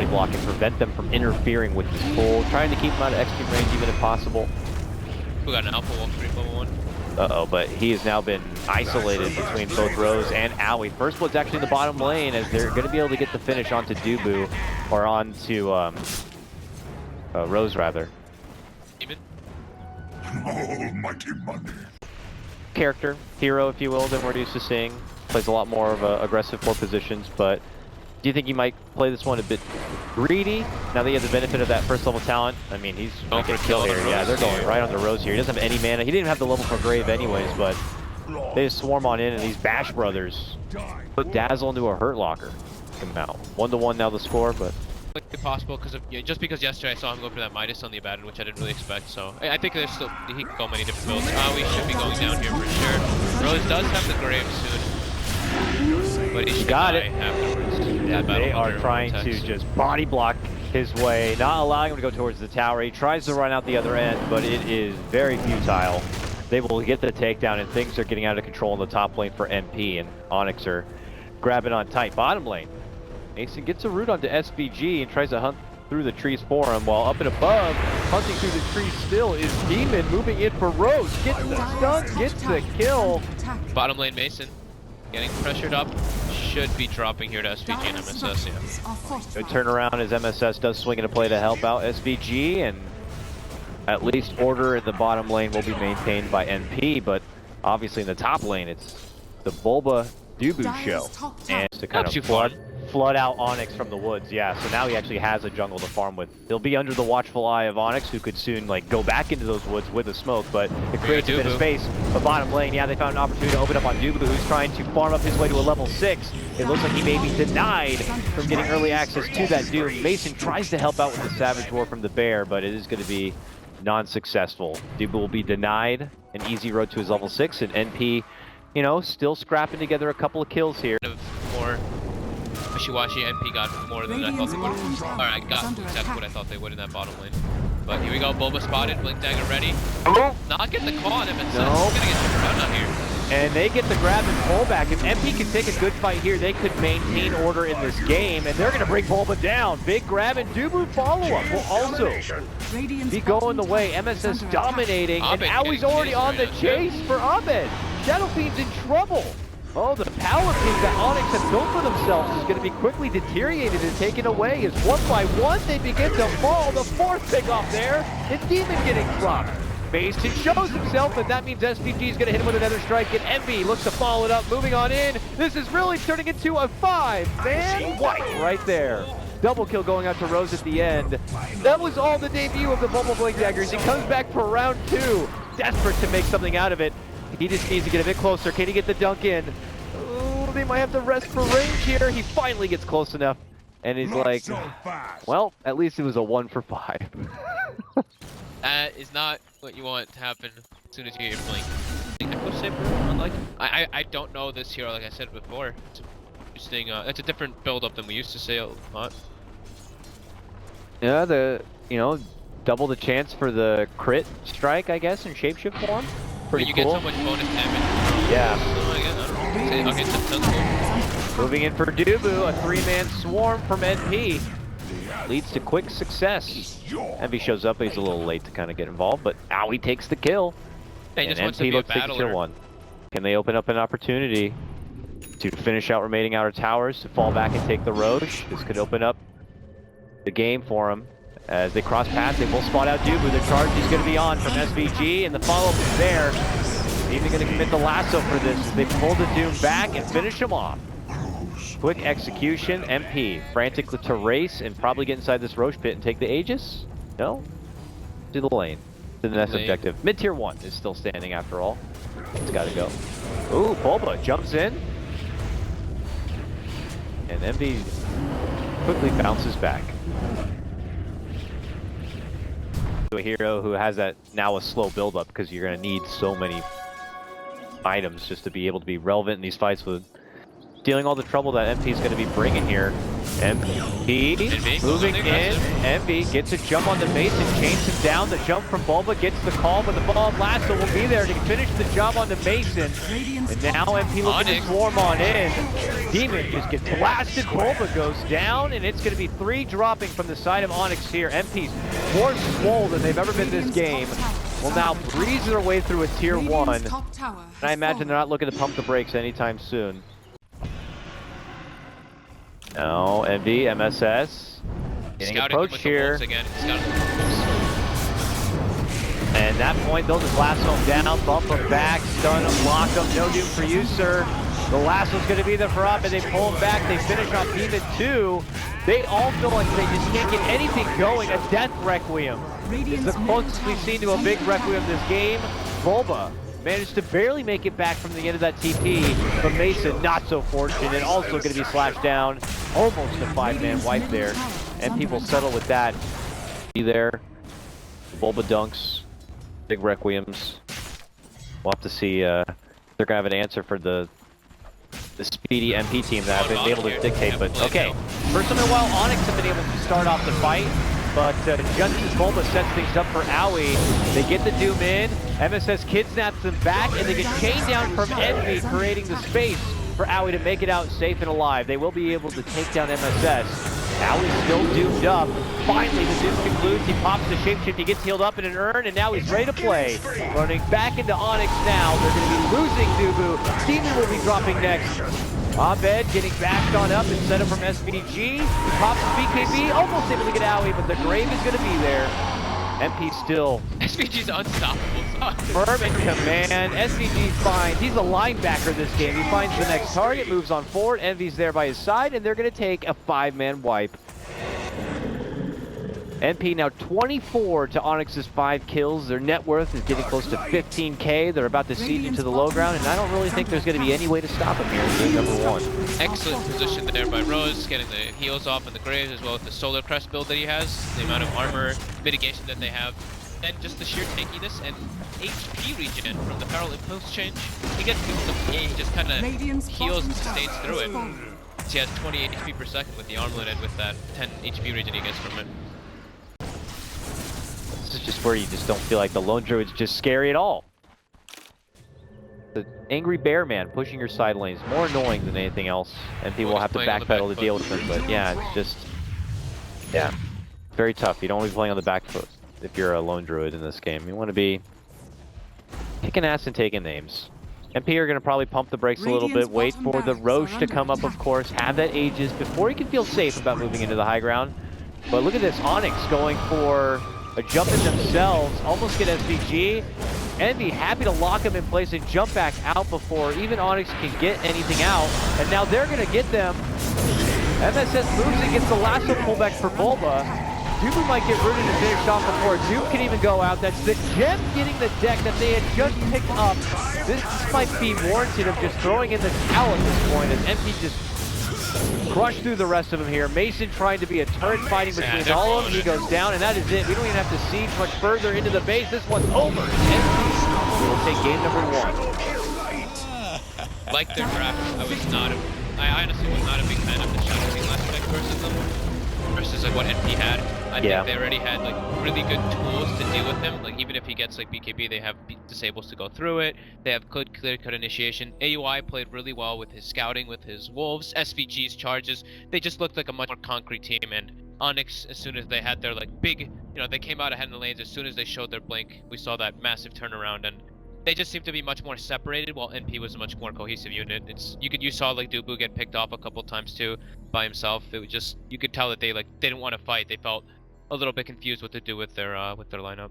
block and prevent them from interfering with his pull, trying to keep him out of XP range even if possible. We got an Alpha Wolf 3 level 1. Uh-oh, but he has now been isolated between both Rose and Owie. First blood's actually in the bottom lane as they're going to be able to get the finish onto DuBu, or onto Rose rather. Even? Almighty money. Character, hero if you will, than we're used to seeing. Plays a lot more of aggressive 4 positions, but do you think you might play this one a bit greedy now that you have the benefit of that first level talent? I mean, he's going to kill here. Yeah, they're going right on the Rose here. He doesn't have any mana. He didn't have the level for Grave anyways, but they just swarm on in, and these Bash brothers put Dazzle into a Hurt Locker. Come out 1-1 now the score, but Possible because of just because yesterday I saw him go for that Midas on the Abed, which I didn't really expect. So I think there's still he can go many different builds. We should be going down here for sure. Rose does have the Grave soon, but he got it afterwards. Yeah, they are trying to just body block his way, not allowing him to go towards the tower. He tries to run out the other end, but it is very futile. They will get the takedown, and things are getting out of control in the top lane for MP, and Onyx are grabbing on tight. Bottom lane, Mason gets a root onto SVG and tries to hunt through the trees for him, while up and above, hunting through the trees still is Demon, moving in for Rose. Gets the stun, gets the kill. Bottom lane Mason getting pressured up. Should be dropping here to SVG and MSS, yeah. Good turnaround as MSS does swing in a play to help out SVG, and at least order in the bottom lane will be maintained by NP, but obviously in the top lane it's the BuLba DuBu show, and to kind of flood out Onyx from the woods. Yeah, so now he actually has a jungle to farm with. He'll be under the watchful eye of Onyx, who could soon like go back into those woods with a smoke, but it creates a bit of space. But bottom lane, yeah, they found an opportunity to open up on DuBu, who's trying to farm up his way to a level 6. It looks like he may be denied from getting early access to that Doom. Mason tries to help out with the Savage Roar from the Bear, but it is going to be non-successful. DuBu will be denied an easy road to his level 6, and NP, you know, still scrapping together a couple of kills here. More wishy-washy. NP got more than I thought they would. Alright, got exactly what I thought they would in that bottom lane. But here we go, BuLba spotted, Blink Dagger ready. Not getting the call on him, and he's gonna get shut down here. And they get the grab and pull back. If MP can take a good fight here, they could maintain order in this game, and they're gonna bring BuLba down. Big grab, and DuBu follow-up will also be going the way. MSS dominating, and now he's already on the chase for Abed. Shadow Fiend's in trouble. Oh, the power peak that Onyx have built for themselves is going to be quickly deteriorated and taken away as one by one they begin to fall. The fourth pick off there, and Demon getting dropped. Mason shows himself, and that means SVG is going to hit him with another strike, and Envy looks to follow it up, moving on in. This is really turning into a 5-man wipe right there. Double kill going out to Rose at the end. That was all the debut of the BuLba Blink Daggers. He comes back for round 2, desperate to make something out of it. He just needs to get a bit closer. Can he get the dunk in? Oh, they might have to rest for range here. He finally gets close enough, and he's like, well, at least it was a 1 for 5. That is not what you want to happen as soon as you get your blink. I don't know this hero, like I said before. It's interesting. It's a different build-up than we used to say a lot. Yeah, double the chance for the crit strike, I guess, in shapeshift form. Pretty you cool. Get so much bonus damage. Yeah. Okay, that's cool. Moving in for DuBu, a 3-man swarm from NP. Leads to quick success. Envy shows up, but he's a little late to kind of get involved, but Owie takes the kill. Hey, and NP looks to kill one. Can they open up an opportunity to finish out remaining outer towers, to fall back and take the Roche? This could open up the game for him. As they cross paths, they will spot out DuBu. The charge is going to be on from SVG, and the follow-up is there. Even going to commit the lasso for this. They pull the Doom back and finish him off. Quick execution. MP frantic to race and probably get inside this Roche pit and take the Aegis. No? To the lane. To the next objective. Mid-tier 1 is still standing after all. It's got to go. Ooh, BuLba jumps in. And Envy quickly bounces back. A hero who has that now a slow build up, because you're going to need so many items just to be able to be relevant in these fights with dealing all the trouble that MP is going to be bringing here. EnernaLEnVy moving in. EnernaLEnVy gets a jump on the Mason, chains him down. The jump from BuLba gets the call, but the ball lasso will be there to finish the job on the Mason. And now EnernaLEnVy looking to swarm on in. Demon just gets blasted. BuLba goes down, and it's going to be 3 dropping from the side of Onyx here. EnernaLEnVy's more swole than they've ever been this game. Will now breeze their way through a tier 1. And I imagine they're not looking to pump the brakes anytime soon. Now, EnernaLEnVy, MSS, getting approached here. And at that point, they'll just lasso him down, bump him back, stun him, block him. No doom for you, sir. The lasso's going to be there for Abed. They pull him back. They finish off Demon 2. They all feel like they just can't get anything going. A death requiem is the closest we've seen to a big requiem this game. BuLba managed to barely make it back from the end of that TP, but Mason not so fortunate, and also going to be slashed down. Almost a 5-man wipe there, and people settle with that. Be there. BuLba dunks, big requiems. We'll have to see. They're going to have an answer for the speedy MP team that have been able to dictate, but okay. First time in a while, Onyx have been able to start off the fight, but just as BuLba sets things up for Owie, they get the Doom in, MSS kidnaps them back, and they get chained down from EnernaLEnVy, creating the space for Owie to make it out safe and alive. They will be able to take down MSS. Owie's still doomed up. Finally, the Doom concludes. He pops the shapeshift, he gets healed up in an urn, and now he's ready to play. Running back into Onyx now. They're going to be losing DuBu. Demon will be dropping next. Abed getting backed on up and set up from SVG. He pops the BKB, almost able to get Owie, but the grave is going to be there. MP still. SVG's unstoppable. Firm in command. SVG finds, he's a linebacker this game. He finds the next target, moves on forward. EnernaLEnVy's there by his side, and they're going to take a 5-man wipe. MP now 24 to Onyx's 5 kills. Their net worth is getting close to 15K. They're about to siege into the low ground, and I don't really think there's going to be any way to stop them here in game number 1. Excellent position there by Rose, getting the heals off in the graves, as well as the Solar Crest build that he has, the amount of armor mitigation that they have, and just the sheer tankiness and HP regen from the Feral Impulse change. He gets people to he just kind of heals and sustains through it. So he has 28 HP per second with the armlet and with that 10 HP regen he gets from it. This is just where you just don't feel like the Lone Druid's just scary at all. The angry bear man pushing your side lanes, more annoying than anything else, and people will have to backpedal to deal with them, but yeah, it's just, yeah, very tough. You don't want to be playing on the back foot if you're a Lone Druid in this game. You want to be kicking ass and taking names. MP are going to probably pump the brakes a little bit, wait for the Roche to come up, of course, have that Aegis before he can feel safe about moving into the high ground. But look at this, Onyx going for a jump in themselves, almost get SVG. EnernaLEnVy happy to lock him in place and jump back out before even Onyx can get anything out. And now they're going to get them. MSS moves and gets the lasso pullback for BuLba. DuBu might get rooted and finished off before Doom can even go out. That's the gem getting the deck that they had just picked up. This might be warranted of just throwing in the towel at this point as MP just crushed through the rest of them here. Mason trying to be a turret fighting between all of them. He goes down, and that is it. We don't even have to siege much further into the base. This one's over. MP will take game number 1. Like their draft, I honestly was not a big fan of the Shadow Team aspect versus them. Versus like what NP had. I think they already had like really good tools to deal with him. Like even if he gets like BKB, they have disables to go through it. They have good clear-cut initiation. AUI played really well with his scouting, with his wolves, SVG's charges. They just looked like a much more concrete team. And Onyx, as soon as they had their like big, they came out ahead in the lanes. As soon as they showed their blink, we saw that massive turnaround, and they just seemed to be much more separated, while NP was a much more cohesive unit. You saw like DuBu get picked off a couple times too by himself. It was just, you could tell that they didn't want to fight. They felt a little bit confused what to do with their lineup.